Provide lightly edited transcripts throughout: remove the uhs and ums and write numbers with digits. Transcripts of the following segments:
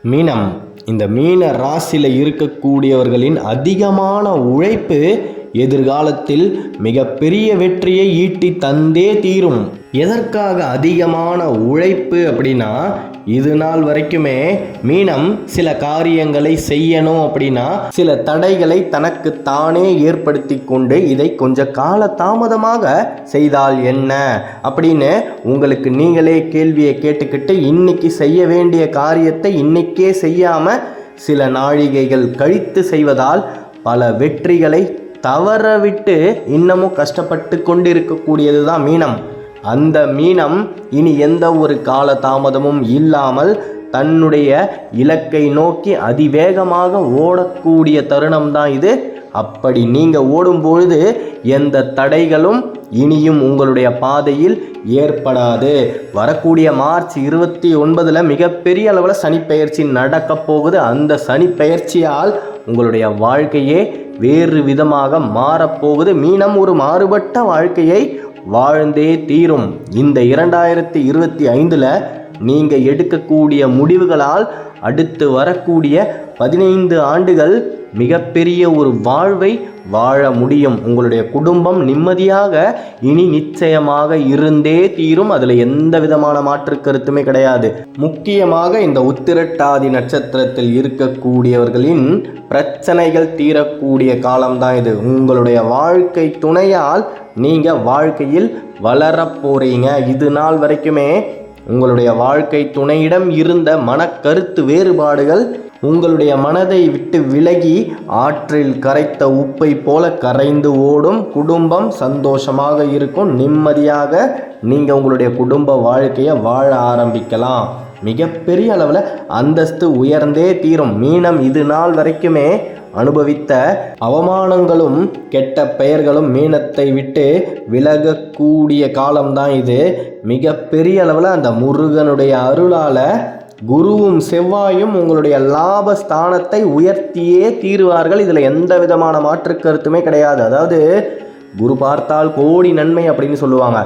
மீனம், இந்த மீன ராசியில் இருக்கக்கூடியவர்களின் அதிகமான உழைப்பு எதிர்காலத்தில் மிகப்பெரிய வெற்றியை ஈட்டி தந்தே தீரும். எதற்காக அதிகமான உழைப்பு அப்படின்னா, இது நாள் வரைக்குமே மீனம் சில காரியங்களை செய்யணும் அப்படின்னா சில தடைகளை தனக்கு தானே ஏற்படுத்தி கொண்டு இதை கொஞ்சம் கால தாமதமாக செய்தால் என்ன அப்படின்னு உங்களுக்கு நீங்களே கேள்வியை கேட்டுக்கிட்டு இன்னைக்கு செய்ய வேண்டிய காரியத்தை இன்னைக்கே செய்யாம சில நாழிகைகள் கழித்து செய்வதால் பல வெற்றிகளை தவறவிட்டு இன்னமும் கஷ்டப்பட்டு கொண்டிருக்கக்கூடியது தான் மீனம். அந்த மீனம் இனி எந்த ஒரு கால தாமதமும் இல்லாமல் தன்னுடைய இலக்கை நோக்கி அதிவேகமாக ஓடக்கூடிய தருணம் தான் இது. அப்படி நீங்கள் ஓடும்பொழுது எந்த தடைகளும் இனியும் உங்களுடைய பாதையில் ஏற்படாது. வரக்கூடிய மார்ச் 29 மிகப்பெரிய அளவில் சனிப்பெயர்ச்சி நடக்க போகுது. அந்த சனிப்பெயர்ச்சியால் உங்களுடைய வாழ்க்கையே வேறு விதமாக மாறப்போகுது. மீனம் ஒரு மாறுபட்ட வாழ்க்கையை வாழ்ந்தே தீரும். இந்த 2025 நீங்கள் எடுக்கக்கூடிய முடிவுகளால் அடுத்து வரக்கூடிய 15 ஆண்டுகள் மிகப்பெரிய ஒரு வாழ்வை வாழ முடியும். உங்களுடைய குடும்பம் நிம்மதியாக இனி நிச்சயமாக இருந்தே தீரும். அதில் எந்த விதமான மாற்று கருத்துமே கிடையாது. முக்கியமாக இந்த உத்திரட்டாதி நட்சத்திரத்தில் இருக்கக்கூடியவர்களின் பிரச்சனைகள் தீரக்கூடிய காலம்தான் இது. உங்களுடைய வாழ்க்கை துணையால் நீங்கள் வாழ்க்கையில் வளர போறீங்க. இது நாள் வரைக்குமே உங்களுடைய வாழ்க்கை துணையிடம் இருந்த மனக்கருத்து வேறுபாடுகள் உங்களுடைய மனதை விட்டு விலகி ஆற்றில் கரைத்த உப்பை போல கரைந்து ஓடும். குடும்பம் சந்தோஷமாக இருக்கும். நிம்மதியாக நீங்கள் உங்களுடைய குடும்ப வாழ்க்கையை வாழ ஆரம்பிக்கலாம். மிகப்பெரிய அளவில் அந்தஸ்து உயர்ந்தே தீரும். மீனம் இது நாள் வரைக்குமே அனுபவித்த அவமானங்களும் கெட்ட பெயர்களும் மீனத்தை விட்டு விலகக்கூடிய காலம்தான் இது. மிகப்பெரிய அளவில் அந்த முருகனுடைய அருளால் குருவும் செவ்வாயும் உங்களுடைய லாபஸ்தானத்தை உயர்த்தியே தீருவார்கள். இதில் எந்த விதமான மாற்று கருத்துமே கிடையாது. அதாவது குரு பார்த்தால் கோடி நன்மை அப்படின்னு சொல்லுவாங்க.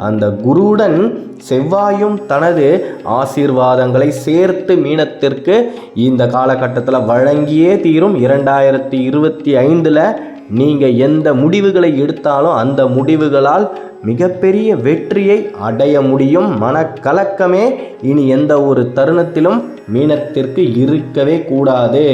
அந்த குருவுடன் செவ்வாயும் தனது ஆசீர்வாதங்களை சேர்த்து மீனத்திற்கு இந்த காலகட்டத்தில் வழங்கியே தீரும். 2025 நீங்கள் எந்த முடிவுகளை எடுத்தாலும் அந்த முடிவுகளால் மிகப்பெரிய வெற்றியை அடைய முடியும். மனக்கலக்கமே இனி எந்த ஒரு தருணத்திலும் மீனத்திற்கு இருக்கவே கூடாது.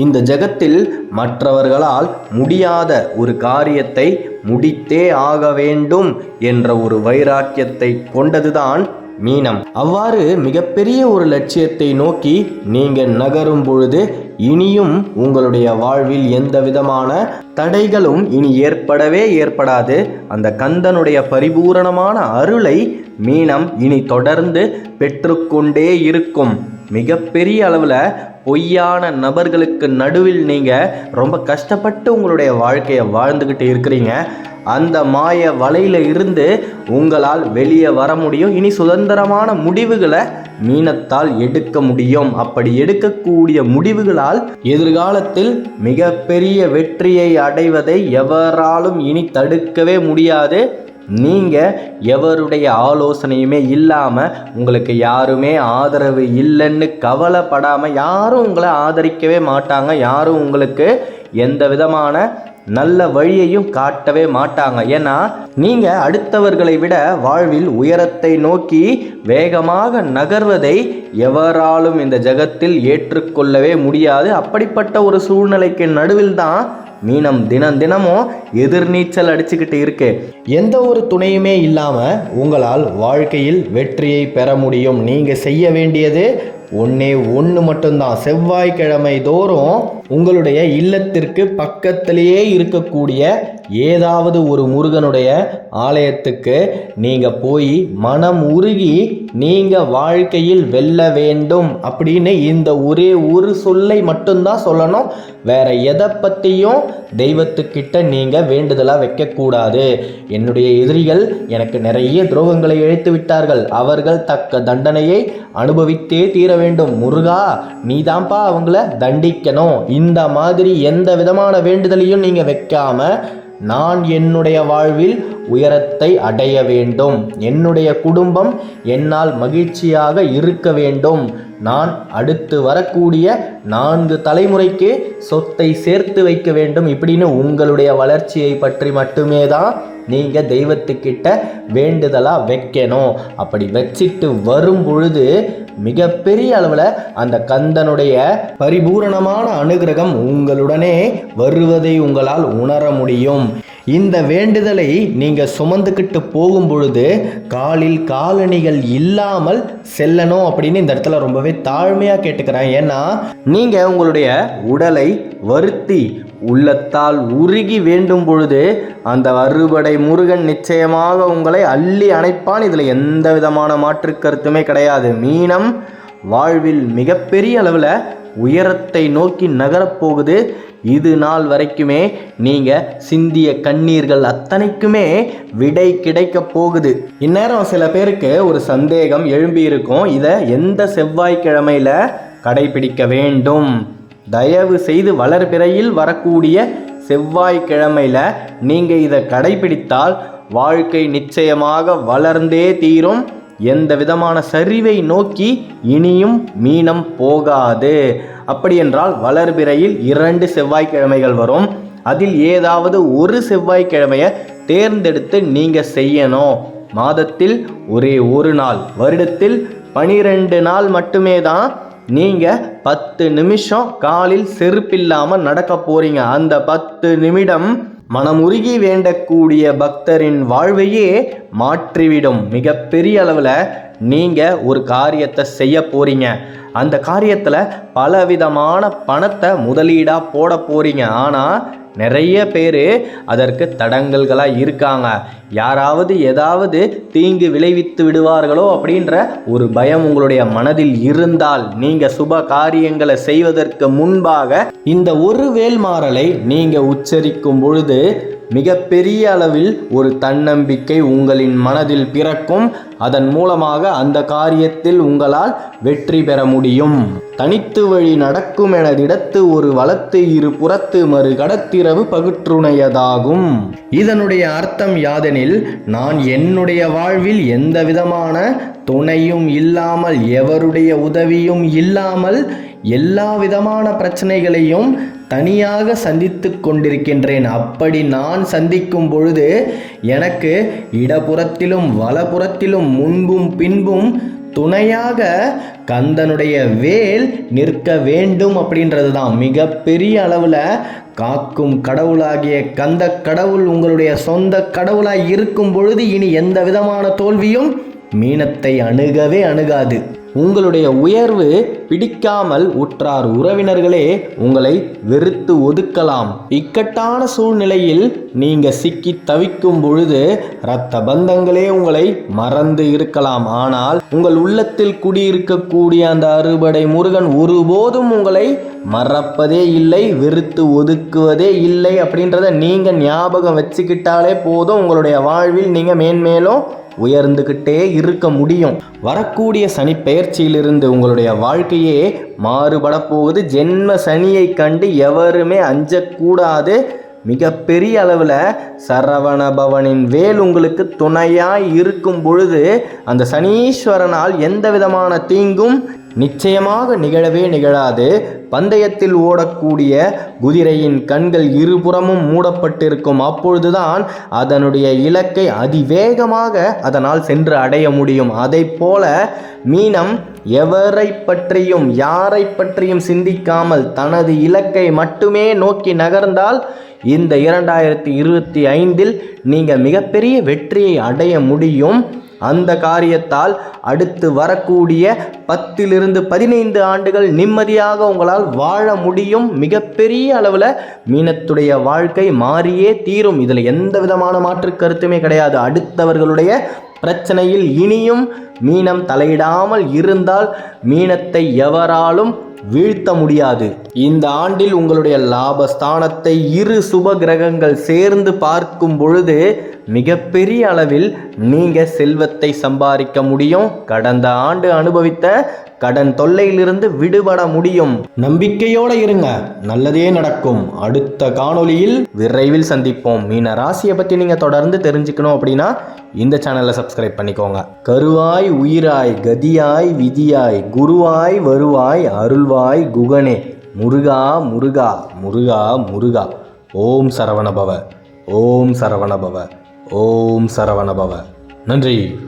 இந்த ஜகத்தில் மற்றவர்களால் முடியாத ஒரு காரியத்தை முடித்தே ஆக வேண்டும் என்ற ஒரு வைராக்கியத்தை கொண்டதுதான் மீனம். அவ்வாறு மிகப்பெரிய ஒரு லட்சியத்தை நோக்கி நீங்கள் நகரும் பொழுது இனியும் உங்களுடைய வாழ்வில் எந்த விதமான தடைகளும் இனி ஏற்படவே ஏற்படாது. அந்த கந்தனுடைய பரிபூரணமான அருளை மீனம் இனி தொடர்ந்து பெற்றுக்கொண்டே இருக்கும். மிகப்பெரிய அளவில் பொய்யான நபர்களுக்கு நடுவில் நீங்கள் ரொம்ப கஷ்டப்பட்டு உங்களுடைய வாழ்க்கையை வாழ்ந்துக்கிட்டு இருக்கிறீங்க. அந்த மாய வலையில் இருந்து உங்களால் வெளியே வர முடியும். இனி சுதந்திரமான முடிவுகளை மீனத்தால் எடுக்க முடியும். அப்படி எடுக்கக்கூடிய முடிவுகளால் எதிர்காலத்தில் மிகப்பெரிய வெற்றியை அடைவதை எவராலும் இனி தடுக்கவே முடியாது. நீங்கள் எவருடைய ஆலோசனையுமே இல்லாமல், உங்களுக்கு யாருமே ஆதரவு இல்லைன்னு கவலைப்படாமல், யாரும் உங்களை ஆதரிக்கவே மாட்டாங்க. யாரும் உங்களுக்கு எந்த விதமான நல்ல வழியையும் காட்டவே மாட்டாங்க. ஏன்னா நீங்கள் அடுத்தவர்களை விட வாழ்வில் உயரத்தை நோக்கி வேகமாக நகர்வதை எவராலும் இந்த ஜகத்தில் ஏற்றுக்கொள்ளவே முடியாது. அப்படிப்பட்ட ஒரு சூழ்நிலைக்கு நடுவில் தான் மீனம் தினமும் எதிர்நீச்சல் அடிச்சுக்கிட்டு இருக்கு. எந்த ஒரு துணையுமே இல்லாமல் உங்களால் வாழ்க்கையில் வெற்றியை பெற முடியும். நீங்கள் செய்ய வேண்டியது ஒன்று மட்டும்தான். செவ்வாய்க்கிழமை தோறும் உங்களுடைய இல்லத்திற்கு பக்கத்திலேயே இருக்கக்கூடிய ஏதாவது ஒரு முருகனுடைய ஆலயத்துக்கு நீங்கள் போய் மனம் உருகி நீங்கள் வாழ்க்கையில் வெல்ல வேண்டும் அப்படின்னு இந்த ஒரே ஒரு சொல்லை மட்டும்தான் சொல்லணும். வேற எதை பற்றியும் தெய்வத்துக்கிட்ட நீங்கள் வேண்டுதலாக வைக்கக்கூடாது. என்னுடைய எதிரிகள் எனக்கு நிறைய துரோகங்களை இழைத்து விட்டார்கள், அவர்கள் தக்க தண்டனையை அனுபவித்தே தீர வேண்டும். முருகா, நீதான்ப்பா அவங்கள தண்டிக்கணும். இந்த மாதிரி எந்த விதமான வேண்டுதலையும் நீங்கள் வைக்காம, நான் என்னுடைய வாழ்வில் உயரத்தை அடைய வேண்டும், என்னுடைய குடும்பம் என்னால் மகிழ்ச்சியாக இருக்க வேண்டும், நான் அடுத்து வரக்கூடிய 4 தலைமுறைக்கு சொத்தை சேர்த்து வைக்க வேண்டும் இப்படின்னு உங்களுடைய வளர்ச்சியை பற்றி மட்டுமே தான் நீங்கள் தெய்வத்துக்கிட்ட வேண்டுதலாக வைக்கணும். அப்படி வச்சிட்டு வரும் பொழுது மிகப்பெரிய அளவில் அந்த கந்தனுடைய பரிபூரணமான அனுகிரகம் உங்களுடனே வருவதை உங்களால் உணர முடியும். இந்த வேண்டுதலை நீங்கள் சுமந்துக்கிட்டு போகும் பொழுது காலில் காலணிகள் இல்லாமல் செல்லணும் அப்படின்னு இந்த இடத்துல ரொம்பவே தாழ்மையாக கேட்டுக்கிறேன். ஏன்னா நீங்கள் உங்களுடைய உடலை வருத்தி உள்ளத்தால் உருகி வேண்டும் பொழுது அந்த அறுபடை முருகன் நிச்சயமாக உங்களை அள்ளி அணைப்பான். இதில் எந்த விதமான மாற்று கருத்துமே கிடையாது. மீனம் வாழ்வில் மிகப்பெரிய அளவில் உயரத்தை நோக்கி நகரப்போகுது. இது நாள் வரைக்குமே நீங்கள் சிந்திய கண்ணீர்கள் அத்தனைக்குமே விடை கிடைக்க போகுது. இந்நேரம் சில பேருக்கு ஒரு சந்தேகம் எழும்பி இருக்கும், இதை எந்த செவ்வாய்க்கிழமையில் கடைபிடிக்க வேண்டும்? தயவு செய்து வளர்பிறையில் வரக்கூடிய செவ்வாய்க்கிழமையில் நீங்கள் இதை கடைபிடித்தால் வாழ்க்கை நிச்சயமாக வளர்ந்தே தீரும். எந்த விதமான சரிவை நோக்கி இனியும் மீனம் போகாது. அப்படி என்றால் வளர்பிறையில் 2 செவ்வாய்க்கிழமைகள் வரும். அதில் ஏதாவது ஒரு செவ்வாய்க்கிழமையை தேர்ந்தெடுத்து நீங்கள் செய்யணும். மாதத்தில் ஒரே ஒரு நாள், வருடத்தில் 12 நாள் மட்டுமே தான் நீங்கள் 10 நிமிஷம் காலில் செருப்பில்லாமல் நடக்க போறீங்க. அந்த 10 நிமிடம் மனமுருகி வேண்டக்கூடிய பக்தரின் வாழ்வையே மாற்றிவிடும். மிகப்பெரிய அளவில் நீங்கள் ஒரு காரியத்தை செய்ய போறீங்க. அந்த காரியத்தில் பலவிதமான பணத்தை முதலீடாக போட போறீங்க. ஆனால் நிறைய பேர் அதற்கு தடங்கல்களாக இருக்காங்க. யாராவது ஏதாவது தீங்கு விளைவித்து விடுவார்களோ அப்படின்ற ஒரு பயம் உங்களுடைய மனதில் இருந்தால் நீங்கள் சுப காரியங்களை செய்வதற்கு முன்பாக இந்த ஒரு வேல்மாறலை நீங்கள் உச்சரிக்கும் பொழுது மிகப்பெரிய அளவில் ஒரு தன்னம்பிக்கை உங்களின் மனதில் பிறக்கும். அதன் மூலமாக அந்த காரியத்தில் உங்களால் வெற்றி பெற முடியும். தனித்து வழி நடக்கும் எனதிடத்து ஒரு வலத்து இரு புறத்து மறு கடத்திரவு பகுற்றுணையதாகும். இதனுடைய அர்த்தம் யாதெனில், நான் என்னுடைய வாழ்வில் எந்த விதமான துணையும் இல்லாமல், எவருடைய உதவியும் இல்லாமல் எல்லா விதமான பிரச்சனைகளையும் தனியாக சந்தித்து கொண்டிருக்கின்றேன். அப்படி நான் சந்திக்கும் பொழுது எனக்கு இடப்புறத்திலும் வலப்புறத்திலும் முன்பும் பின்பும் துணையாக கந்தனுடைய வேல் நிற்க வேண்டும் அப்படின்றது தான். மிகப்பெரிய அளவில் காக்கும் கடவுளாகிய கந்த கடவுள் உங்களுடைய சொந்த கடவுளாய் இருக்கும் பொழுது இனி எந்த விதமான தோல்வியும் மீனத்தை அணுகவே அணுகாது. உங்களுடைய உயர்வு பிடிக்காமல் உற்றார் உறவினர்களே உங்களை வெறுத்து ஒதுக்கலாம். இக்கட்டான சூழ்நிலையில் நீங்க சிக்கி தவிக்கும் பொழுது இரத்த பந்தங்களே உங்களை மறந்து இருக்கலாம். ஆனால் உங்கள் உள்ளத்தில் குடியிருக்கக்கூடிய அந்த அறுபடை முருகன் ஒருபோதும் உங்களை மறப்பதே இல்லை, வெறுத்து ஒதுக்குவதே இல்லை. அப்படின்றத நீங்க ஞாபகம் வச்சுக்கிட்டாலே போதும். உங்களுடைய வாழ்வில் நீங்க மேன்மேலும் உயர்ந்துக்கிட்டே இருக்க முடியும். வரக்கூடிய சனி பெயர்ச்சியிலிருந்து உங்களுடைய வாழ்க்கையே மாறுபட போகுது. ஜென்ம சனியை கண்டு எவருமே அஞ்சக்கூடாது. மிகப்பெரிய அளவில் சரவண பவனின் வேல் உங்களுக்கு துணையாய் இருக்கும் பொழுது அந்த சனீஸ்வரனால் எந்த விதமான தீங்கும் நிச்சயமாக நிகழவே நிகழாது. பந்தயத்தில் ஓடக்கூடிய குதிரையின் கண்கள் இருபுறமும் மூடப்பட்டிருக்கும். அப்பொழுதுதான் அதனுடைய இலக்கை அதிவேகமாக அதனால் சென்று அடைய முடியும். அதை போல மீனம் எவரை பற்றியும் யாரை பற்றியும் சிந்திக்காமல் தனது இலக்கை மட்டுமே நோக்கி நகர்ந்தால் இந்த 2025 நீங்கள் மிகப்பெரிய வெற்றியை அடைய முடியும். அந்த காரியத்தால் அடுத்து வரக்கூடிய 10 to 15 ஆண்டுகள் நிம்மதியாக உங்களால் வாழ முடியும். மிகப்பெரிய அளவில் மீனத்துடைய வாழ்க்கை மாறியே தீரும். இதில் எந்த விதமான மாற்று கருத்துமே கிடையாது. அடுத்தவர்களுடைய பிரச்சனையில் இனியும் மீனம் தலையிடாமல் இருந்தால் மீனத்தை எவராலும் வீழ்த்த முடியாது. இந்த ஆண்டில் உங்களுடைய லாபஸ்தானத்தை 2 சுப கிரகங்கள் சேர்ந்து பார்க்கும் பொழுது மிகப்பெரிய அளவில் நீங்கள் செல்வத்தை சம்பாதிக்க முடியும். கடந்த ஆண்டு அனுபவித்த கடன் தொல்லையிலிருந்து விடுபட முடியும். நம்பிக்கையோடு இருங்க, நல்லதே நடக்கும். அடுத்த காணொளியில் விரைவில் சந்திப்போம். மீன ராசியை பற்றி நீங்கள் தொடர்ந்து தெரிஞ்சுக்கணும் அப்படின்னா இந்த சேனலை சப்ஸ்கிரைப் பண்ணிக்கோங்க. கருவாய் உயிராய் கதியாய் விதியாய் குருவாய் வருவாய் அருள்வாய் குகனே முருகா முருகா முருகா முருகா. ஓம் சரவணபவ, ஓம் சரவணபவ, ஓம் சரவணபவ. நன்றி.